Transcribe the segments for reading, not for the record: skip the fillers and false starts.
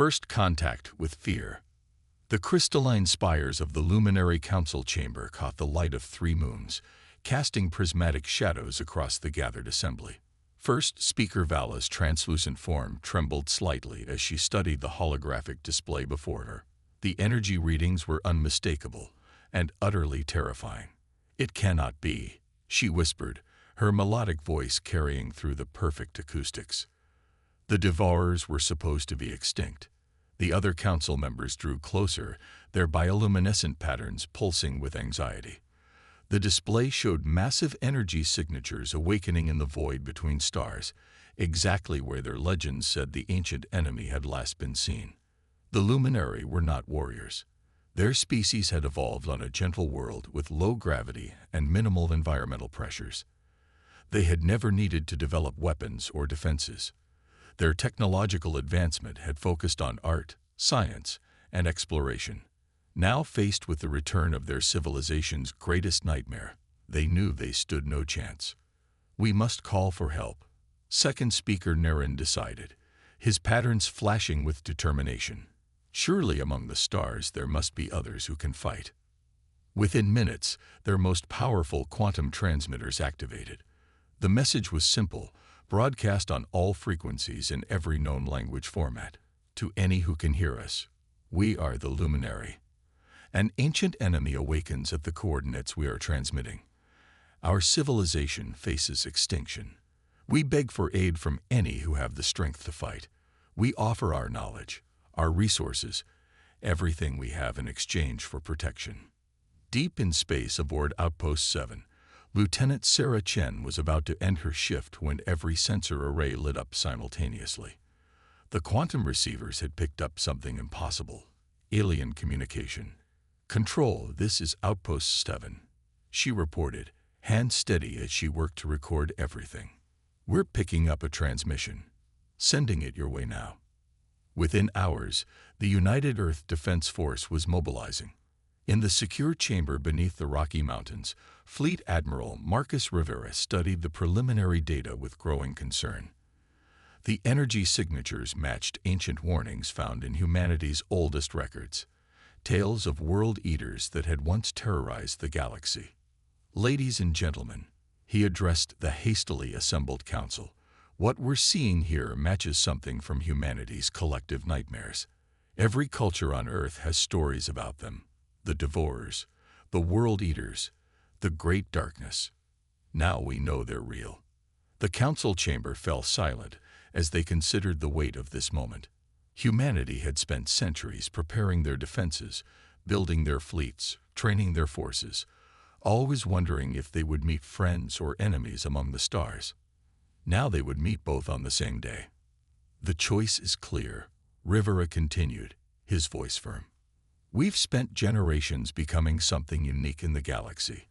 First contact with fear. The crystalline spires of the luminary council chamber caught the light of 3 moons, casting prismatic shadows across the gathered assembly. First Speaker Vala's translucent form trembled slightly as she studied the holographic display before her. The energy readings were unmistakable and utterly terrifying. "It cannot be," she whispered, her melodic voice carrying through the perfect acoustics. The Devourers were supposed to be extinct. The other council members drew closer, their bioluminescent patterns pulsing with anxiety. The display showed massive energy signatures awakening in the void between stars, exactly where their legends said the ancient enemy had last been seen. The Luminari were not warriors. Their species had evolved on a gentle world with low gravity and minimal environmental pressures. They had never needed to develop weapons or defenses. Their technological advancement had focused on art, science, and exploration. Now faced with the return of their civilization's greatest nightmare, they knew they stood no chance. "We must call for help," Second Speaker Naren decided, his patterns flashing with determination. "Surely among the stars there must be others who can fight." Within minutes, their most powerful quantum transmitters activated. The message was simple, broadcast on all frequencies in every known language format. "To any who can hear us, we are the Luminary. An ancient enemy awakens at the coordinates we are transmitting. Our civilization faces extinction. We beg for aid from any who have the strength to fight. We offer our knowledge, our resources, everything we have in exchange for protection." Deep in space aboard Outpost 7, Lieutenant Sarah Chen was about to end her shift when every sensor array lit up simultaneously. The quantum receivers had picked up something impossible: alien communication. "Control, this is Outpost 7, she reported, hands steady as she worked to record everything. "We're picking up a transmission. Sending it your way now." Within hours, the United Earth Defense Force was mobilizing. In the secure chamber beneath the Rocky Mountains, Fleet Admiral Marcus Rivera studied the preliminary data with growing concern. The energy signatures matched ancient warnings found in humanity's oldest records, tales of world eaters that had once terrorized the galaxy. "Ladies and gentlemen," he addressed the hastily assembled council, "what we're seeing here matches something from humanity's collective nightmares. Every culture on Earth has stories about them: the Devourers, the World Eaters, the Great Darkness. Now we know they're real." The council chamber fell silent as they considered the weight of this moment. Humanity had spent centuries preparing their defenses, building their fleets, training their forces, always wondering if they would meet friends or enemies among the stars. Now they would meet both on the same day. "The choice is clear," Rivera continued, his voice firm. "We've spent generations becoming something unique in the galaxy.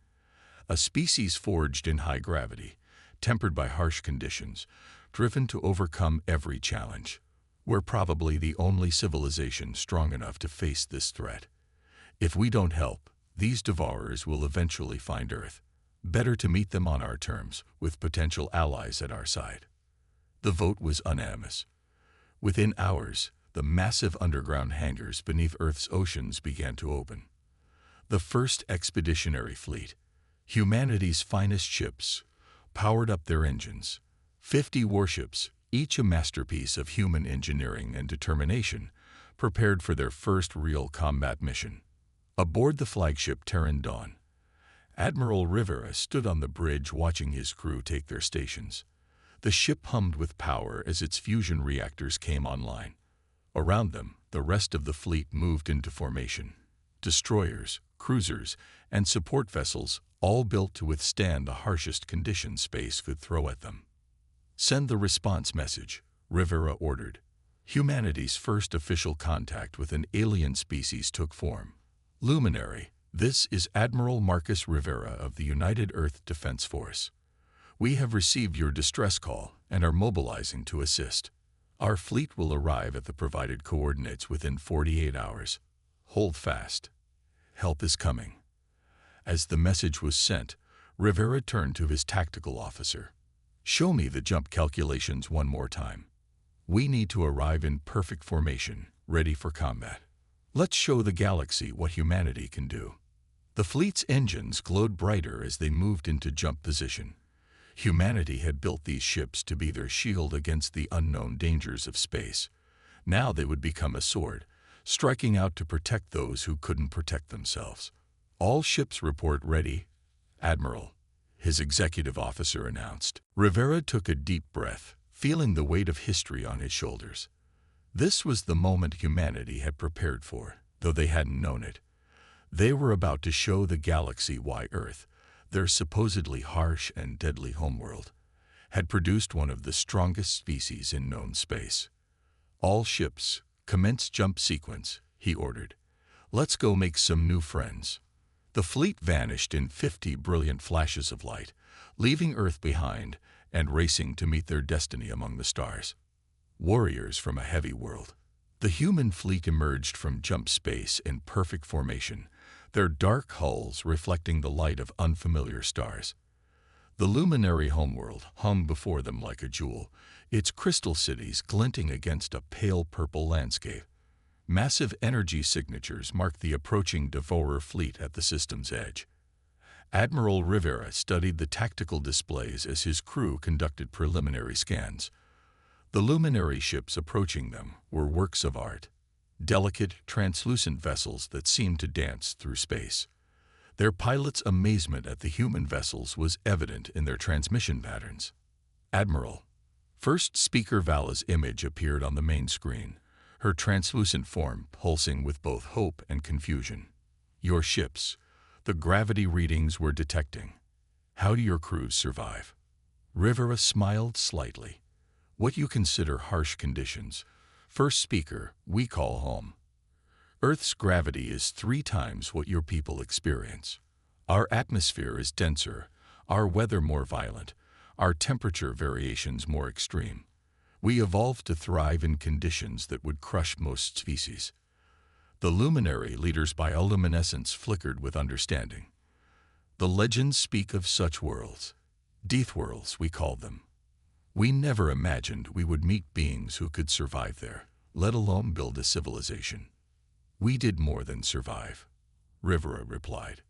A species forged in high gravity, tempered by harsh conditions, driven to overcome every challenge. We're probably the only civilization strong enough to face this threat. If we don't help, these Devourers will eventually find Earth. Better to meet them on our terms, with potential allies at our side." The vote was unanimous. Within hours, the massive underground hangars beneath Earth's oceans began to open. The first expeditionary fleet, humanity's finest ships, powered up their engines. 50 warships, each a masterpiece of human engineering and determination, prepared for their first real combat mission. Aboard the flagship Terran Dawn, Admiral Rivera stood on the bridge watching his crew take their stations. The ship hummed with power as its fusion reactors came online. Around them, the rest of the fleet moved into formation. Destroyers, cruisers, and support vessels, all built to withstand the harshest conditions space could throw at them. "Send the response message," Rivera ordered. Humanity's first official contact with an alien species took form. "Luminary, this is Admiral Marcus Rivera of the United Earth Defense Force. We have received your distress call and are mobilizing to assist. Our fleet will arrive at the provided coordinates within 48 hours. Hold fast. Help is coming." As the message was sent, Rivera turned to his tactical officer. "Show me the jump calculations one more time." "We need to arrive in perfect formation," ready for combat. Let's show the galaxy what humanity can do. The fleet's engines glowed brighter as they moved into jump position. Humanity had built these ships to be their shield against the unknown dangers of space. Now they would become a sword, striking out to protect those who couldn't protect themselves. All ships report ready, Admiral, his executive officer announced. Rivera took a deep breath, feeling the weight of history on his shoulders. This was the moment humanity had prepared for, though they hadn't known it. They were about to show the galaxy why Earth, their supposedly harsh and deadly homeworld, had produced one of the strongest species in known space. All ships, commence jump sequence, he ordered. Let's go make some new friends. The fleet vanished in 50 brilliant flashes of light, leaving Earth behind and racing to meet their destiny among the stars. Warriors from a heavy world. The human fleet emerged from jump space in perfect formation, their dark hulls reflecting the light of unfamiliar stars. The luminary homeworld hung before them like a jewel, its crystal cities glinting against a pale purple landscape. Massive energy signatures marked the approaching Deathworlder Fleet at the system's edge. Admiral Rivera studied the tactical displays as his crew conducted preliminary scans. The luminary ships approaching them were works of art, delicate, translucent vessels that seemed to dance through space. Their pilots' amazement at the human vessels was evident in their transmission patterns. Admiral. First Speaker Vala's image appeared on the main screen, her translucent form pulsing with both hope and confusion. Your ships, the gravity readings we're detecting. How do your crews survive? Rivera smiled slightly. What you consider harsh conditions, First Speaker, we call home. Earth's gravity is 3 times what your people experience. Our atmosphere is denser, our weather more violent, our temperature variations more extreme. We evolved to thrive in conditions that would crush most species. The luminary leader's bioluminescence flickered with understanding. The legends speak of such worlds. Deathworlds, we called them. We never imagined we would meet beings who could survive there, let alone build a civilization. We did more than survive, Rivera replied.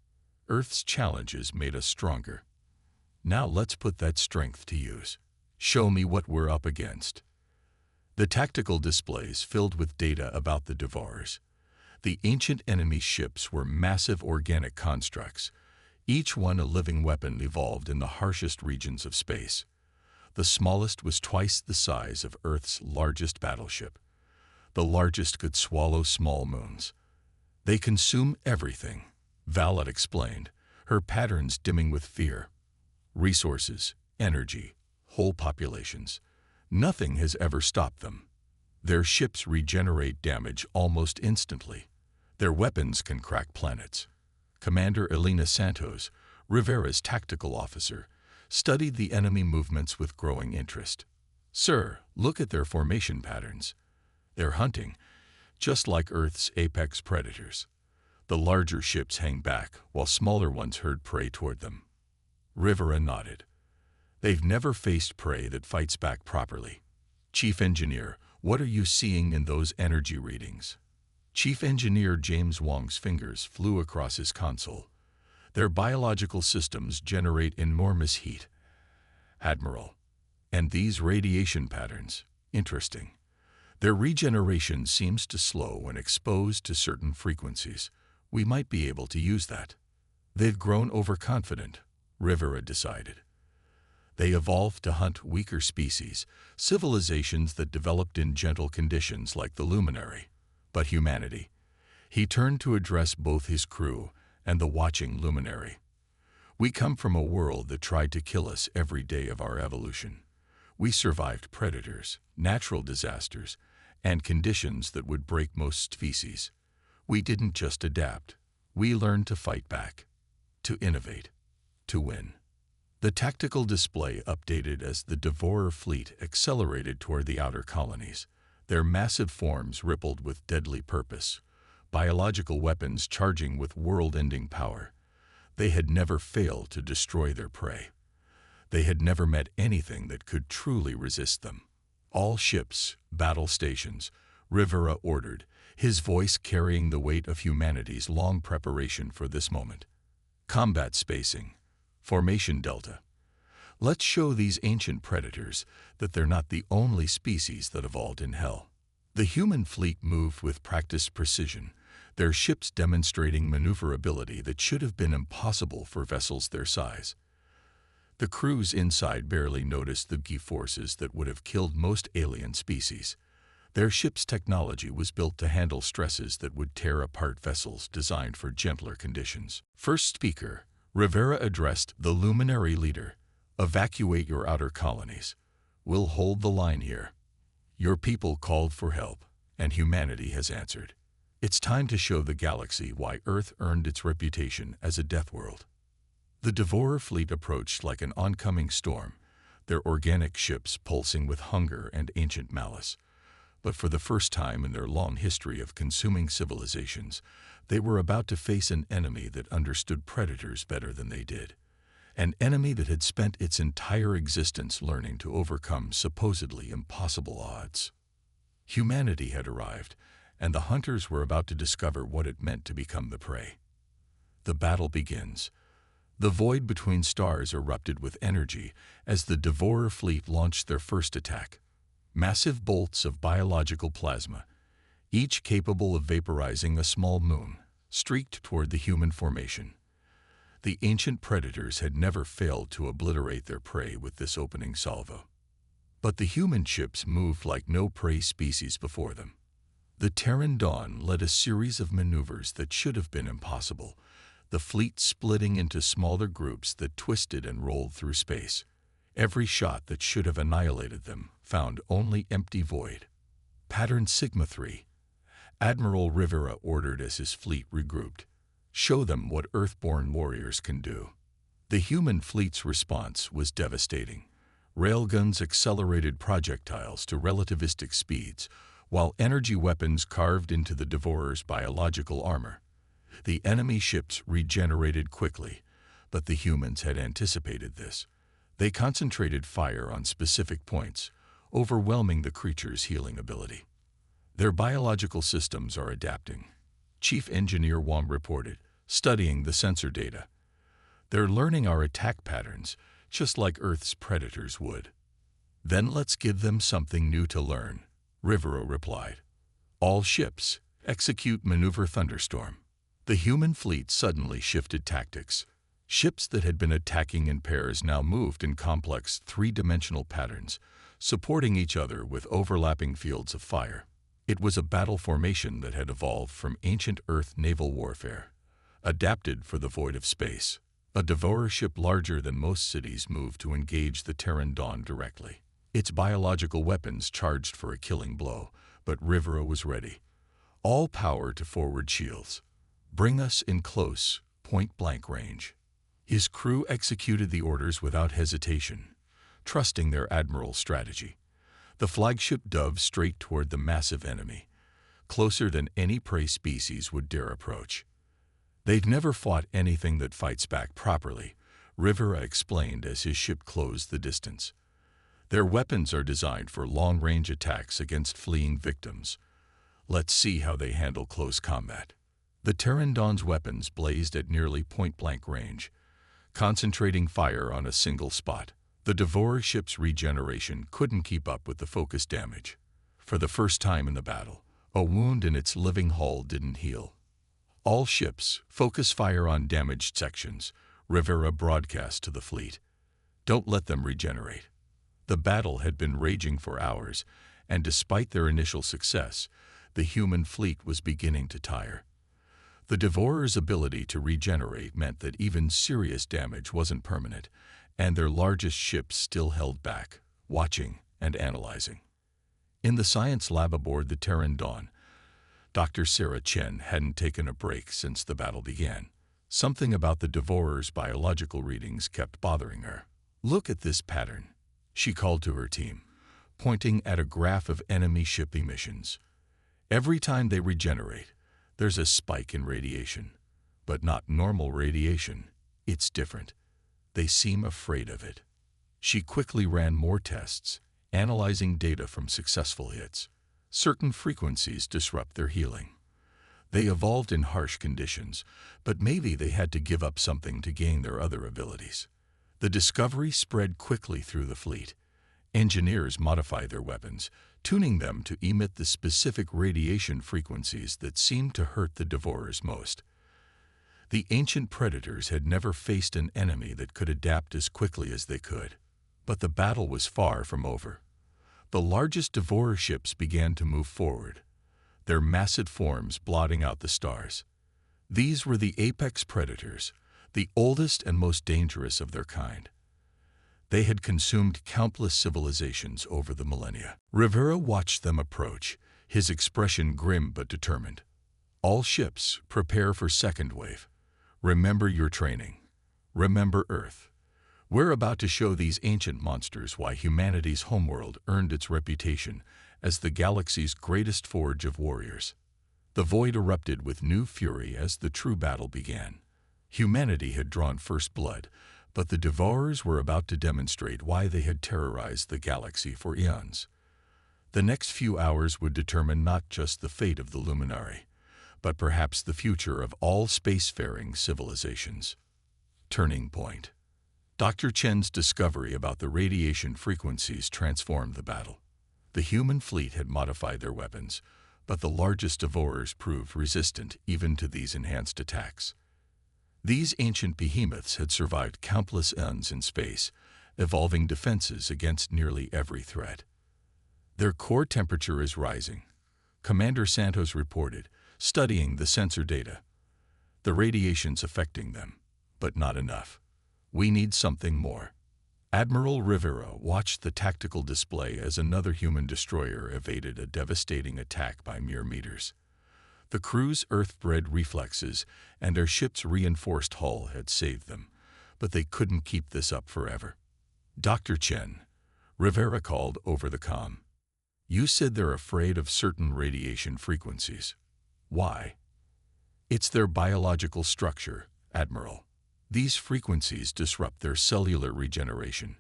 Earth's challenges made us stronger. Now let's put that strength to use. Show me what we're up against. The tactical displays filled with data about the Deathworlders. The ancient enemy ships were massive organic constructs, each one a living weapon evolved in the harshest regions of space. The smallest was twice the size of Earth's largest battleship. The largest could swallow small moons. They consume everything, Vala explained, her patterns dimming with fear. Resources, energy, whole populations. Nothing has ever stopped them. Their ships regenerate damage almost instantly. Their weapons can crack planets. Commander Elena Santos, Rivera's tactical officer, studied the enemy movements with growing interest. Sir, look at their formation patterns. They're hunting, just like Earth's apex predators. The larger ships hang back, while smaller ones herd prey toward them. Rivera nodded. They've never faced prey that fights back properly. Chief Engineer, what are you seeing in those energy readings? Chief Engineer James Wong's fingers flew across his console. Their biological systems generate enormous heat. Admiral. And these radiation patterns, interesting. Their regeneration seems to slow when exposed to certain frequencies. We might be able to use that. They've grown overconfident, Rivera decided. They evolved to hunt weaker species, civilizations that developed in gentle conditions like the luminary. But humanity. He turned to address both his crew and the watching luminary. We come from a world that tried to kill us every day of our evolution. We survived predators, natural disasters, and conditions that would break most species. We didn't just adapt. We learned to fight back, to innovate, to win. The tactical display updated as the Deathworlder Fleet accelerated toward the outer colonies. Their massive forms rippled with deadly purpose, biological weapons charging with world-ending power. They had never failed to destroy their prey. They had never met anything that could truly resist them. All ships, battle stations, Rivera ordered, his voice carrying the weight of humanity's long preparation for this moment. Combat spacing. Formation delta. Let's show these ancient predators that they're not the only species that evolved in hell. The human fleet moved with practiced precision, their ships demonstrating maneuverability that should have been impossible for vessels their size. The crews inside barely noticed the G-forces that would have killed most alien species. Their ship's technology was built to handle stresses that would tear apart vessels designed for gentler conditions. First speaker, Rivera addressed the luminary leader. Evacuate your outer colonies. We'll hold the line here. Your people called for help, and humanity has answered. It's time to show the galaxy why Earth earned its reputation as a death world. The Deathworlder Fleet approached like an oncoming storm, their organic ships pulsing with hunger and ancient malice. But for the first time in their long history of consuming civilizations, they were about to face an enemy that understood predators better than they did. An enemy that had spent its entire existence learning to overcome supposedly impossible odds. Humanity had arrived, and the hunters were about to discover what it meant to become the prey. The battle begins. The void between stars erupted with energy as the Deathworlder Fleet launched their first attack. Massive bolts of biological plasma, each capable of vaporizing a small moon, streaked toward the human formation. The ancient predators had never failed to obliterate their prey with this opening salvo. But the human ships moved like no prey species before them. The Terran Dawn led a series of maneuvers that should have been impossible, the fleet splitting into smaller groups that twisted and rolled through space. Every shot that should have annihilated them found only empty void. Pattern Sigma 3. Admiral Rivera ordered as his fleet regrouped. Show them what Earthborn warriors can do. The human fleet's response was devastating. Railguns accelerated projectiles to relativistic speeds, while energy weapons carved into the Devourer's biological armor. The enemy ships regenerated quickly, but the humans had anticipated this. They concentrated fire on specific points, overwhelming the creature's healing ability. Their biological systems are adapting, Chief Engineer Wong reported, studying the sensor data. They're learning our attack patterns, just like Earth's predators would. Then let's give them something new to learn, Rivera replied. All ships, execute Maneuver Thunderstorm. The human fleet suddenly shifted tactics. Ships that had been attacking in pairs now moved in complex three-dimensional patterns, supporting each other with overlapping fields of fire. It was a battle formation that had evolved from ancient Earth naval warfare, adapted for the void of space. A Devourer ship larger than most cities moved to engage the Terran Dawn directly. Its biological weapons charged for a killing blow, but Rivera was ready. All power to forward shields. Bring us in close, point-blank range. His crew executed the orders without hesitation, trusting their admiral's strategy. The flagship dove straight toward the massive enemy, closer than any prey species would dare approach. They've never fought anything that fights back properly, Rivera explained as his ship closed the distance. Their weapons are designed for long-range attacks against fleeing victims. Let's see how they handle close combat. The Terran Dawn's weapons blazed at nearly point-blank range, concentrating fire on a single spot. The Devourer ship's regeneration couldn't keep up with the focused damage. For the first time in the battle, a wound in its living hull didn't heal. All ships, focus fire on damaged sections, Rivera broadcast to the fleet. Don't let them regenerate. The battle had been raging for hours, and despite their initial success, the human fleet was beginning to tire. The Devourer's ability to regenerate meant that even serious damage wasn't permanent, and their largest ships still held back, watching and analyzing. In the science lab aboard the Terran Dawn, Dr. Sarah Chen hadn't taken a break since the battle began. Something about the Devourer's biological readings kept bothering her. Look at this pattern, she called to her team, pointing at a graph of enemy ship emissions. Every time they regenerate, there's a spike in radiation, but not normal radiation. It's different. They seem afraid of it. She quickly ran more tests, analyzing data from successful hits. Certain frequencies disrupt their healing. They evolved in harsh conditions, but maybe they had to give up something to gain their other abilities. The discovery spread quickly through the fleet. Engineers modified their weapons, tuning them to emit the specific radiation frequencies that seemed to hurt the Devourers most. The ancient predators had never faced an enemy that could adapt as quickly as they could. But the battle was far from over. The largest Devourer ships began to move forward, their massive forms blotting out the stars. These were the apex predators, the oldest and most dangerous of their kind. They had consumed countless civilizations over the millennia. Rivera watched them approach, his expression grim but determined. All ships, prepare for second wave. Remember your training. Remember Earth. We're about to show these ancient monsters why humanity's homeworld earned its reputation as the galaxy's greatest forge of warriors. The void erupted with new fury as the true battle began. Humanity had drawn first blood, but the Devourers were about to demonstrate why they had terrorized the galaxy for eons. The next few hours would determine not just the fate of the Luminary, but perhaps the future of all spacefaring civilizations. Turning point. Dr. Chen's discovery about the radiation frequencies transformed the battle. The human fleet had modified their weapons, but the largest Devourers proved resistant even to these enhanced attacks. These ancient behemoths had survived countless eons in space, evolving defenses against nearly every threat. Their core temperature is rising, Commander Santos reported, studying the sensor data. The radiation's affecting them, but not enough. We need something more. Admiral Rivera watched the tactical display as another human destroyer evaded a devastating attack by mere meters. The crew's Earth-bred reflexes and their ship's reinforced hull had saved them, but they couldn't keep this up forever. Dr. Chen, Rivera called over the comm. You said they're afraid of certain radiation frequencies. Why? It's their biological structure, Admiral. These frequencies disrupt their cellular regeneration,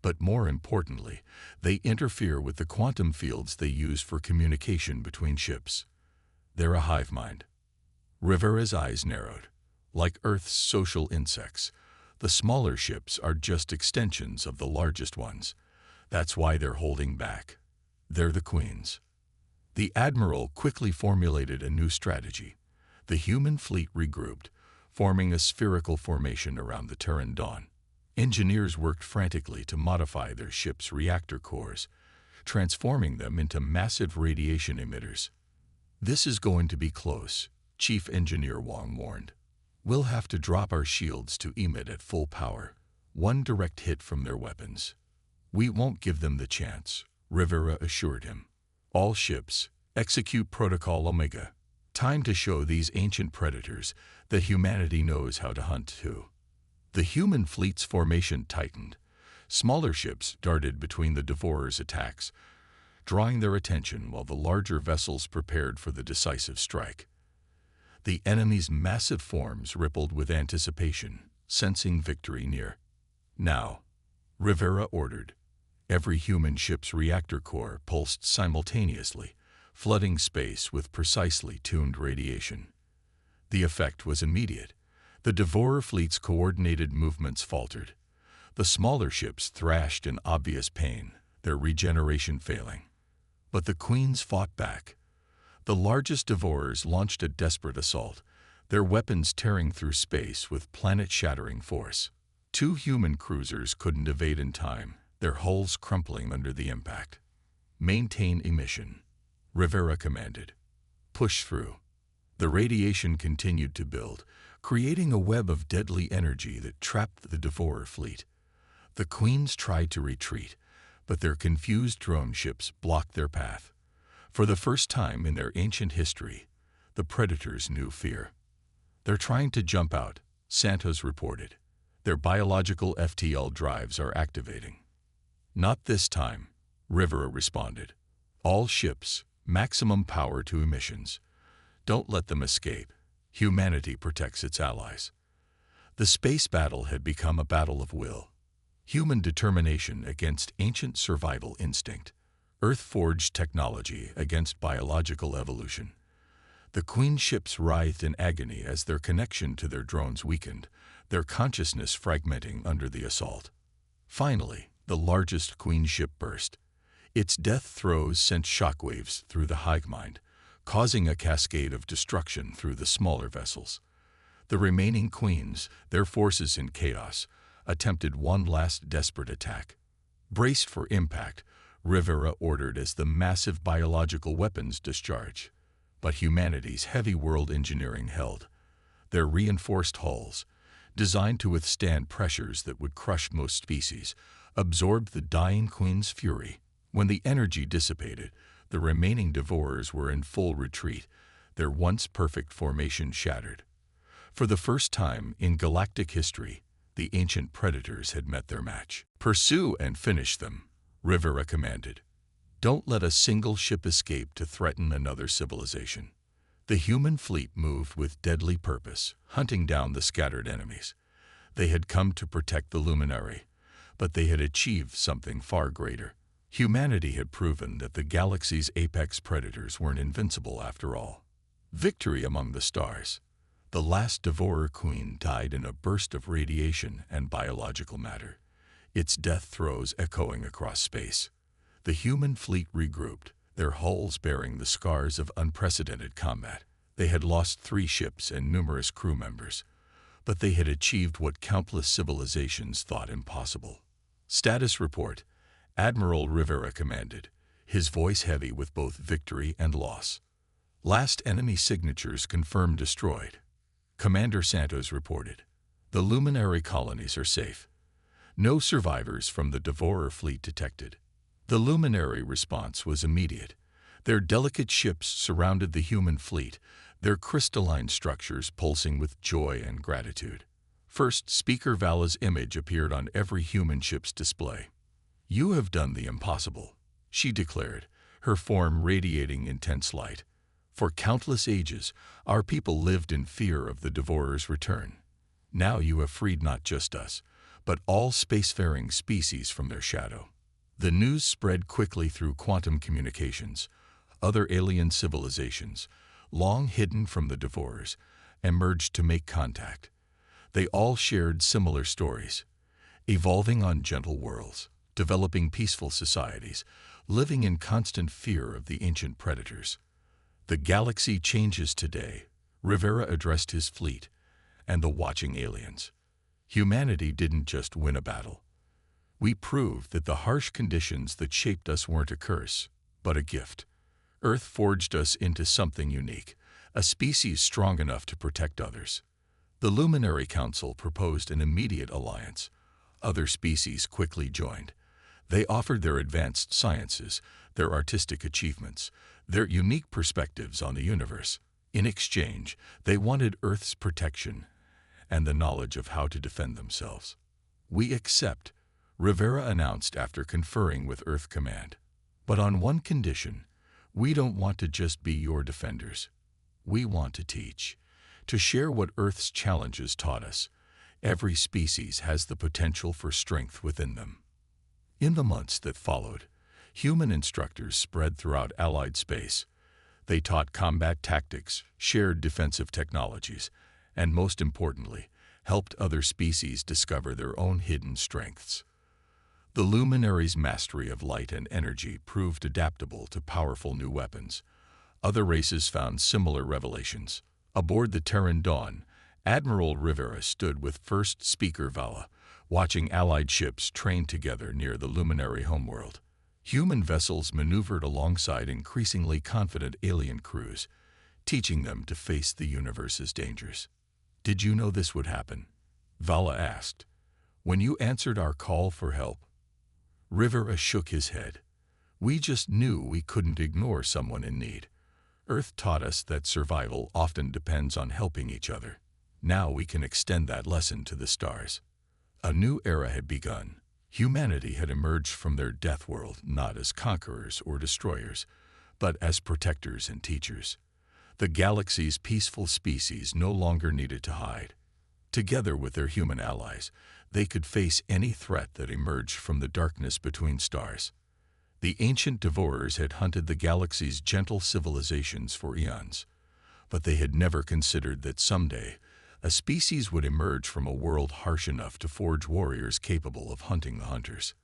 but more importantly, they interfere with the quantum fields they use for communication between ships. They're a hive mind. Rivera's eyes narrowed. Like Earth's social insects, the smaller ships are just extensions of the largest ones. That's why they're holding back. They're the queens. The Admiral quickly formulated a new strategy. The human fleet regrouped, forming a spherical formation around the Terran Dawn. Engineers worked frantically to modify their ships' reactor cores, transforming them into massive radiation emitters. This is going to be close, Chief Engineer Wong warned. We'll have to drop our shields to emit at full power, one direct hit from their weapons. We won't give them the chance, Rivera assured him. All ships, execute Protocol Omega. Time to show these ancient predators that humanity knows how to hunt too. The human fleet's formation tightened. Smaller ships darted between the Devourers' attacks, drawing their attention while the larger vessels prepared for the decisive strike. The enemy's massive forms rippled with anticipation, sensing victory near. Now, Rivera ordered. Every human ship's reactor core pulsed simultaneously, flooding space with precisely tuned radiation. The effect was immediate. The Devourer fleet's coordinated movements faltered. The smaller ships thrashed in obvious pain, their regeneration failing. But the Queens fought back. The largest Devourers launched a desperate assault, their weapons tearing through space with planet-shattering force. 2 human cruisers couldn't evade in time, their hulls crumpling under the impact. Maintain emission, Rivera commanded. Push through. The radiation continued to build, creating a web of deadly energy that trapped the Devourer fleet. The Queens tried to retreat, but their confused drone ships blocked their path. For the first time in their ancient history, the Predators knew fear. They're trying to jump out, Santos reported. Their biological FTL drives are activating. Not this time, Rivera responded. All ships, maximum power to emissions. Don't let them escape. Humanity protects its allies. The space battle had become a battle of will. Human determination against ancient survival instinct. Earth-forged technology against biological evolution. The Queen ships writhed in agony as their connection to their drones weakened, their consciousness fragmenting under the assault. Finally, the largest Queen ship burst. Its death throes sent shockwaves through the hive mind, causing a cascade of destruction through the smaller vessels. The remaining Queens, their forces in chaos, attempted one last desperate attack. Braced for impact, Rivera ordered as the massive biological weapons discharge. But humanity's heavy world engineering held. Their reinforced hulls, designed to withstand pressures that would crush most species, absorbed the dying Queen's fury. When the energy dissipated, the remaining Devourers were in full retreat, their once perfect formation shattered. For the first time in galactic history, the ancient predators had met their match. "Pursue and finish them," Rivera commanded. "Don't let a single ship escape to threaten another civilization." The human fleet moved with deadly purpose, hunting down the scattered enemies. They had come to protect the Luminary, but they had achieved something far greater. Humanity had proven that the galaxy's apex predators weren't invincible after all. Victory among the stars. The last Devourer Queen died in a burst of radiation and biological matter, its death throes echoing across space. The human fleet regrouped, their hulls bearing the scars of unprecedented combat. They had lost 3 ships and numerous crew members, but they had achieved what countless civilizations thought impossible. "Status report," Admiral Rivera commanded, his voice heavy with both victory and loss. "Last enemy signatures confirmed destroyed." Commander Santos reported, "The Luminary colonies are safe. No survivors from the Deathworlder Fleet detected." The Luminary response was immediate. Their delicate ships surrounded the human fleet, their crystalline structures pulsing with joy and gratitude. First, Speaker Vala's image appeared on every human ship's display. "You have done the impossible," she declared, her form radiating intense light. "For countless ages, our people lived in fear of the Devourer's return. Now you have freed not just us, but all spacefaring species from their shadow." The news spread quickly through quantum communications. Other alien civilizations, long hidden from the Devourers, emerged to make contact. They all shared similar stories, evolving on gentle worlds, developing peaceful societies, living in constant fear of the ancient predators. "The galaxy changes today," Rivera addressed his fleet and the watching aliens. "Humanity didn't just win a battle. We proved that the harsh conditions that shaped us weren't a curse, but a gift. Earth forged us into something unique, a species strong enough to protect others." The Luminary Council proposed an immediate alliance. Other species quickly joined. They offered their advanced sciences, their artistic achievements, their unique perspectives on the universe. In exchange, they wanted Earth's protection and the knowledge of how to defend themselves. "We accept," Rivera announced after conferring with Earth Command. "But on one condition, we don't want to just be your defenders. We want to teach, to share what Earth's challenges taught us. Every species has the potential for strength within them." In the months that followed, human instructors spread throughout Allied space. They taught combat tactics, shared defensive technologies, and most importantly, helped other species discover their own hidden strengths. The Luminary's mastery of light and energy proved adaptable to powerful new weapons. Other races found similar revelations. Aboard the Terran Dawn, Admiral Rivera stood with First Speaker Vala, watching Allied ships train together near the Luminary homeworld. Human vessels maneuvered alongside increasingly confident alien crews, teaching them to face the universe's dangers. "Did you know this would happen?" Vala asked. "When you answered our call for help?" Rivera shook his head. "We just knew we couldn't ignore someone in need. Earth taught us that survival often depends on helping each other. Now we can extend that lesson to the stars." A new era had begun. Humanity had emerged from their death world not as conquerors or destroyers, but as protectors and teachers. The galaxy's peaceful species no longer needed to hide. Together with their human allies, they could face any threat that emerged from the darkness between stars. The ancient devourers had hunted the galaxy's gentle civilizations for eons, but they had never considered that someday a species would emerge from a world harsh enough to forge warriors capable of hunting the hunters.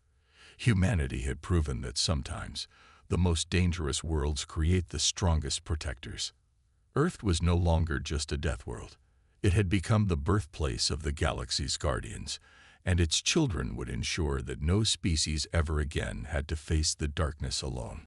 Humanity had proven that sometimes the most dangerous worlds create the strongest protectors. Earth was no longer just a death world. It had become the birthplace of the galaxy's guardians, and its children would ensure that no species ever again had to face the darkness alone.